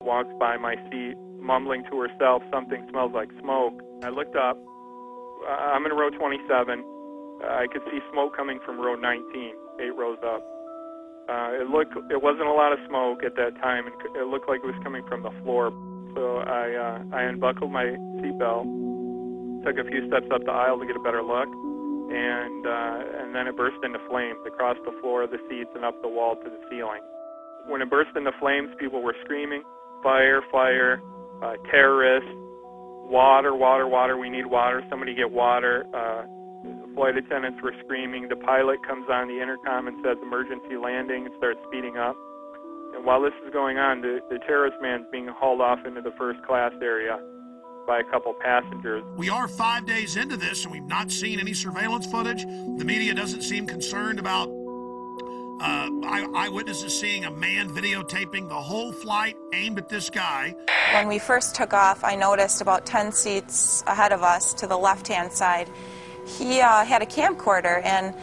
walks by my seat, mumbling to herself, "Something smells like smoke." I looked up. I'm in row 27. I could see smoke coming from row 19, 8 rows up. It wasn't a lot of smoke at that time, and it looked like it was coming from the floor. So I unbuckled my seatbelt, took a few steps up the aisle to get a better look, and then it burst into flames across the floor of the seats and up the wall to the ceiling. When it burst into flames, people were screaming, "Fire, fire, terrorists, water, water, water, we need water, somebody get water." Flight attendants were screaming. The pilot comes on the intercom and says, "Emergency landing," and starts speeding up. And while this is going on, the terrorist man's being hauled off into the first class area by a couple passengers. We are 5 days into this, and we've not seen any surveillance footage. The media doesn't seem concerned about eyewitnesses seeing a man videotaping the whole flight aimed at this guy. When we first took off, I noticed about 10 seats ahead of us to the left-hand side, he had a camcorder, and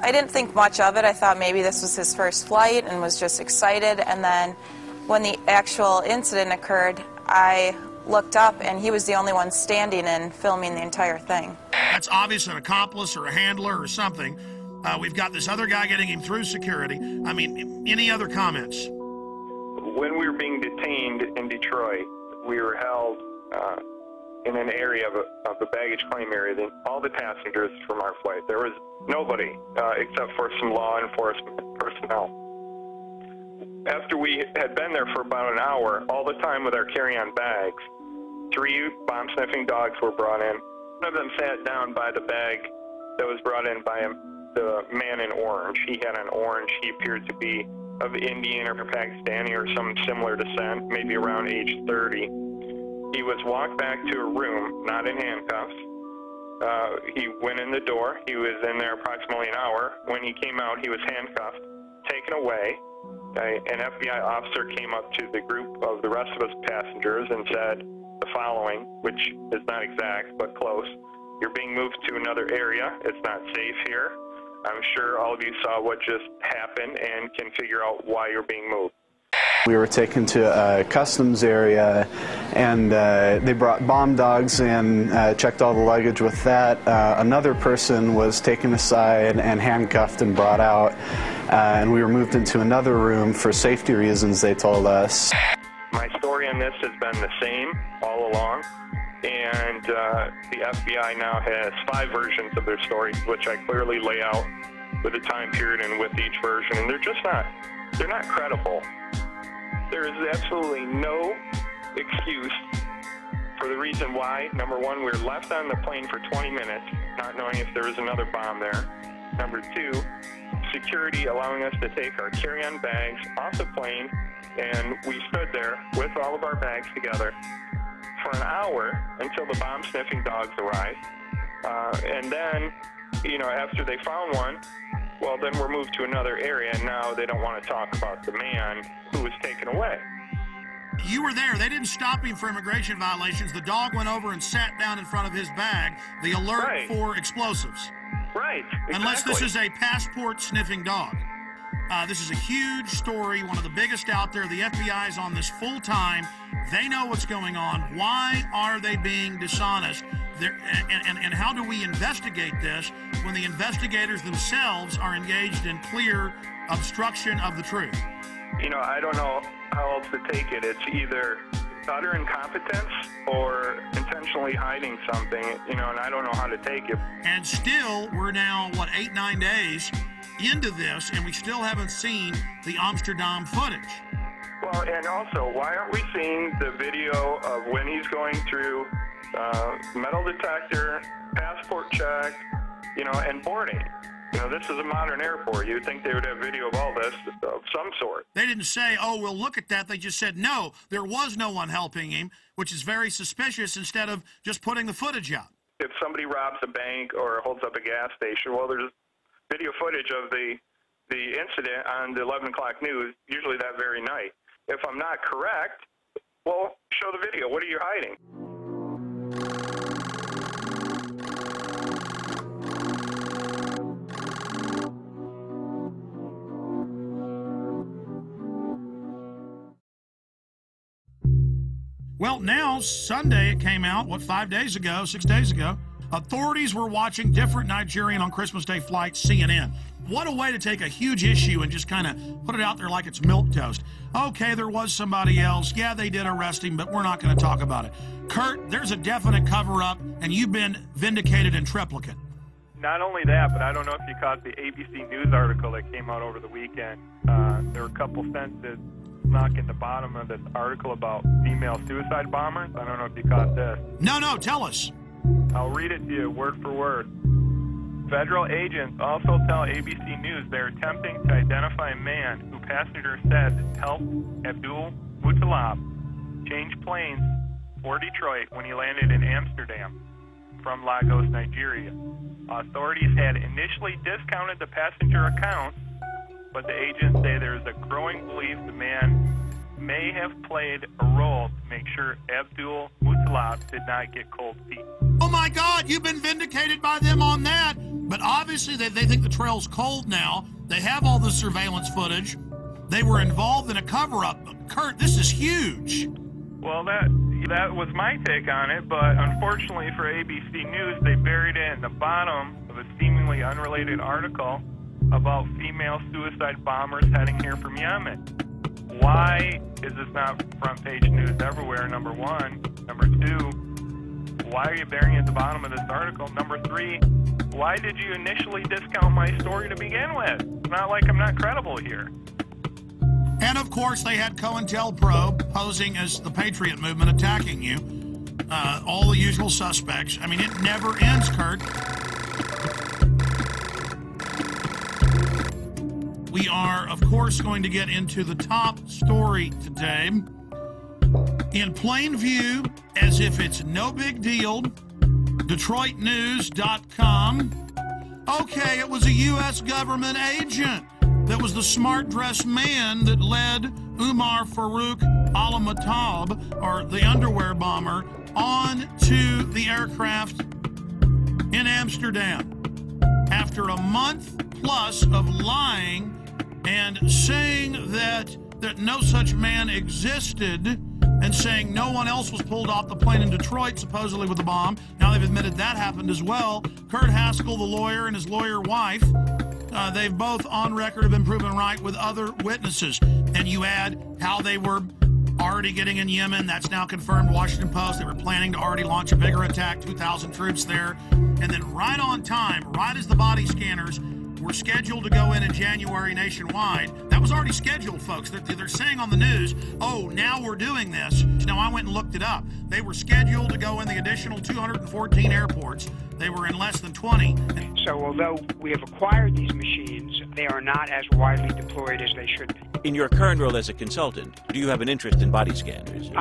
I didn't think much of it. I thought maybe this was his first flight and was just excited. And then when the actual incident occurred, I looked up, and he was the only one standing and filming the entire thing. That's obviously an accomplice or a handler or something. We've got this other guy getting him through security. I mean, any other comments? When we were being detained in Detroit, we were held in an area of the baggage claim area. All the passengers from our flight, there was nobody except for some law enforcement personnel. After we had been there for about an hour, all the time with our carry-on bags, 3 bomb-sniffing dogs were brought in. One of them sat down by the bag that was brought in by the man in orange. He had an orange. He appeared to be of Indian or Pakistani or some similar descent, maybe around age 30. He was walked back to a room, not in handcuffs. He went in the door. He was in there approximately an hour. When he came out, he was handcuffed, taken away. An FBI officer came up to the group of the rest of us passengers and said the following, which is not exact but close: "You're being moved to another area. It's not safe here. I'm sure all of you saw what just happened and can figure out why you're being moved." We were taken to a customs area, and they brought bomb dogs and checked all the luggage with that. Another person was taken aside and handcuffed and brought out, and we were moved into another room for safety reasons, they told us. My story on this has been the same all along, and the FBI now has 5 versions of their story, which I clearly lay out with a time period and with each version, and they're not credible. There is absolutely no excuse for the reason why. Number one, we were left on the plane for 20 minutes, not knowing if there was another bomb there. Number 2, security allowing us to take our carry-on bags off the plane, and we stood there with all of our bags together for an hour until the bomb-sniffing dogs arrived. And then, after they found one, well, then we're moved to another area, and now they don't want to talk about the man who was taken away. You were there. They didn't stop him for immigration violations. The dog went over and sat down in front of his bag. The alert for explosives. Right. Exactly. Unless this is a passport-sniffing dog. This is a huge story, one of the biggest out there. The FBI is on this full time. They know what's going on. Why are they being dishonest? And how do we investigate this when the investigators themselves are engaged in clear obstruction of the truth? I don't know how else to take it. It's either utter incompetence or intentionally hiding something, and I don't know how to take it. And still, we're now, 8, 9 days into this, and we still haven't seen the Amsterdam footage. Well, and also, why aren't we seeing the video of when he's going through metal detector, passport check, and boarding? This is a modern airport. You'd think they would have video of all this of some sort. They didn't say, "Oh, we'll look at that." They just said, "No, there was no one helping him," which is very suspicious, instead of just putting the footage up. If somebody robs a bank or holds up a gas station, well, there's video footage of the incident on the 11 o'clock news, usually that very night. If I'm not correct, well, show the video. What are you hiding? Well, now, Sunday it came out, 5 days ago, 6 days ago, authorities were watching different Nigerian on Christmas Day flights, CNN. What a way to take a huge issue and just kind of put it out there like it's milquetoast. Okay, there was somebody else. Yeah, they did arrest him, but we're not going to talk about it. Kurt, there's a definite cover-up, and you've been vindicated in triplicate. Not only that, but I don't know if you caught the ABC News article that came out over the weekend. There were a couple sentences knocking the bottom of this article about female suicide bombers. I don't know if you caught this. No, tell us. I'll read it to you word for word. Federal agents also tell ABC News they're attempting to identify a man who passengers said helped Abdul Muttalib change planes for Detroit when he landed in Amsterdam from Lagos, Nigeria. Authorities had initially discounted the passenger accounts, but the agents say there's a growing belief the man may have played a role to make sure Abdul Muttalib did not get cold feet. Oh my God, you've been vindicated by them on that. But obviously they think the trail's cold now. They have all the surveillance footage. They were involved in a cover-up. Kurt, this is huge. Well, that was my take on it, but unfortunately for ABC News, they buried it in the bottom of a seemingly unrelated article about female suicide bombers heading here from Yemen. Why is this not front page news everywhere, number one? Number two, why are you burying it at the bottom of this article? Number three, why did you initially discount my story to begin with? It's not like I'm not credible here. And of course, they had COINTELPRO posing as the Patriot movement attacking you. All the usual suspects. I mean, it never ends, Kurt. We are, of course, going to get into the top story today. In plain view, as if it's no big deal, DetroitNews.com. Okay, it was a U.S. government agent that was the smart-dressed man that led Umar Farouk al-Matab, or the underwear bomber, on to the aircraft in Amsterdam. After a month plus of lying and saying that no such man existed, and saying no one else was pulled off the plane in Detroit, supposedly with the bomb. Now they've admitted that happened as well. Kurt Haskell, the lawyer, and his lawyer wife, they've both on record have been proven right with other witnesses. And you add how they were already getting in Yemen. That's now confirmed. Washington Post. They were planning to already launch a bigger attack, 2,000 troops there. And then right on time, right as the body scanners were scheduled to go in January nationwide. That was already scheduled, folks. They're saying on the news, oh, now we're doing this. Now, I went and looked it up. They were scheduled to go in the additional 214 airports. They were in less than 20. So although we have acquired these machines, they are not as widely deployed as they should be. In your current role as a consultant, do you have an interest in body scanners?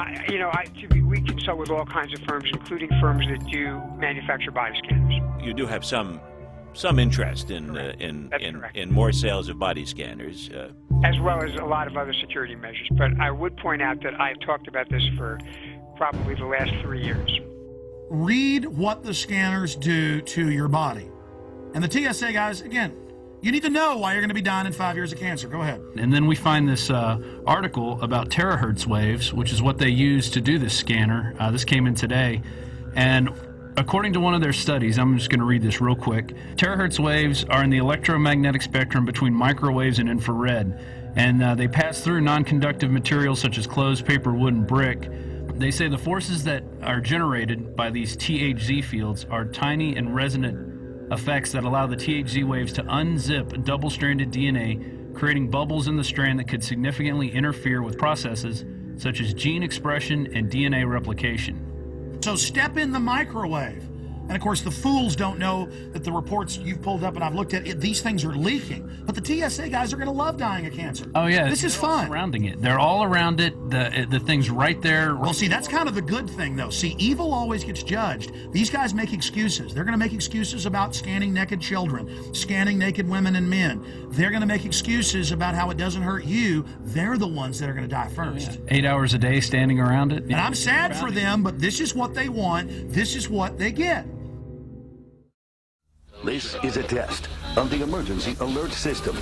We consult with all kinds of firms, including firms that do manufacture body scanners. You do have some interest in more sales of body scanners. As well as a lot of other security measures. But I would point out that I've talked about this for probably the last 3 years. Read what the scanners do to your body. And the TSA guys, again, you need to know why you're going to be dying in 5 years of cancer. Go ahead. And then we find this article about terahertz waves, which is what they use to do this scanner. This came in today. And according to one of their studies, I'm just going to read this real quick. Terahertz waves are in the electromagnetic spectrum between microwaves and infrared. And they pass through non-conductive materials such as clothes, paper, wood, and brick. They say the forces that are generated by these THZ fields are tiny and resonant effects that allow the THZ waves to unzip double-stranded DNA, creating bubbles in the strand that could significantly interfere with processes such as gene expression and DNA replication. So step in the microwave. And of course, the fools don't know that the reports you've pulled up and I've looked at, these things are leaking. But the TSA guys are going to love dying of cancer. Oh, yeah. This is fun. Surrounding it. They're all around it. The thing's right there. Well, see, that's kind of the good thing, though. See, evil always gets judged. These guys make excuses. They're going to make excuses about scanning naked children, scanning naked women and men. They're going to make excuses about how it doesn't hurt you. They're the ones that are going to die first. Oh, yeah. 8 hours a day standing around it. And I'm sad for them, but this is what they want. This is what they get. This is a test of the emergency alert system.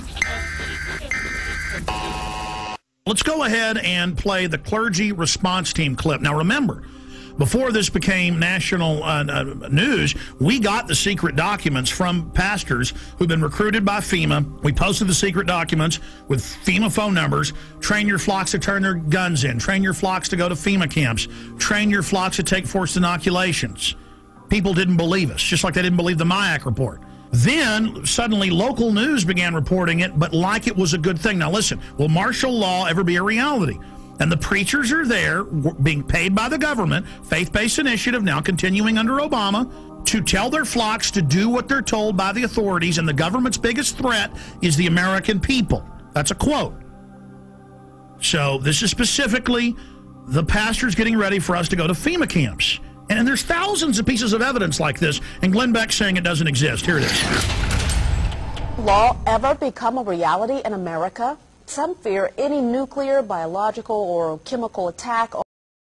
Let's go ahead and play the clergy response team clip. Now remember, before this became national news, we got the secret documents from pastors who've been recruited by FEMA. We posted the secret documents with FEMA phone numbers. Train your flocks to turn their guns in. Train your flocks to go to FEMA camps. Train your flocks to take forced inoculations. People didn't believe us, just like they didn't believe the MIAC report. Then, suddenly, local news began reporting it, but like it was a good thing. Now listen, will martial law ever be a reality? And the preachers are there, being paid by the government, faith-based initiative, now continuing under Obama, to tell their flocks to do what they're told by the authorities, and the government's biggest threat is the American people. That's a quote. So this is specifically the pastors getting ready for us to go to FEMA camps. And there's thousands of pieces of evidence like this, and Glenn Beck's saying it doesn't exist. Here it is. Law ever become a reality in America? Some fear any nuclear, biological, or chemical attack